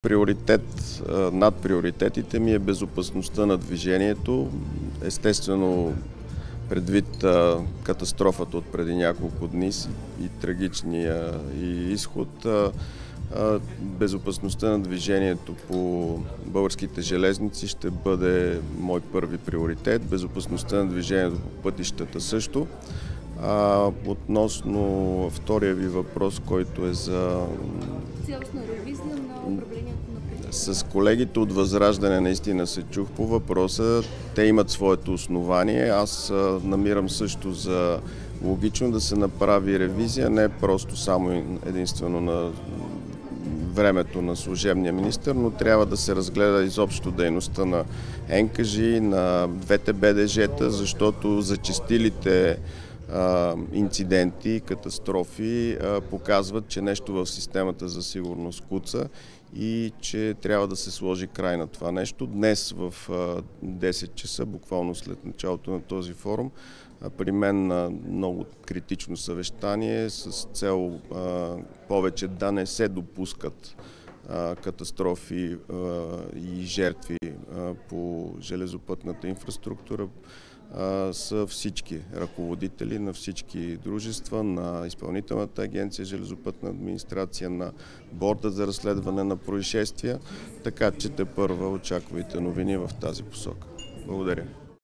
Приоритет над приоритетите ми е безопасността на движението. Естествено, предвид катастрофата от преди няколко дни и трагичния изход, безопасността на движението по българските железници ще бъде мой първи приоритет. Безопасността на движението по пътищата също. Относно втория ви въпрос, който е за цялостна ревизия на управлението на с колегите от Възраждане наистина се чух по въпроса. Те имат своето основание. Аз намирам също за логично да се направи ревизия, не просто само единствено на времето на служебния министър, но трябва да се разгледа изобщо дейността на НКЖИ, на двете БДЖ-та, защото зачестилите инциденти, катастрофи показват, че нещо в системата за сигурност куца и че трябва да се сложи край на това нещо. Днес в 10 часа, буквално след началото на този форум, при мен на много критично съвещание с цел повече да не се допускат катастрофи и жертви по железопътната инфраструктура, са всички ръководители на всички дружества, на Изпълнителната агенция железопътна администрация, на борда за разследване на происшествия, така че тепърва очаквайте новини в тази посока. Благодаря.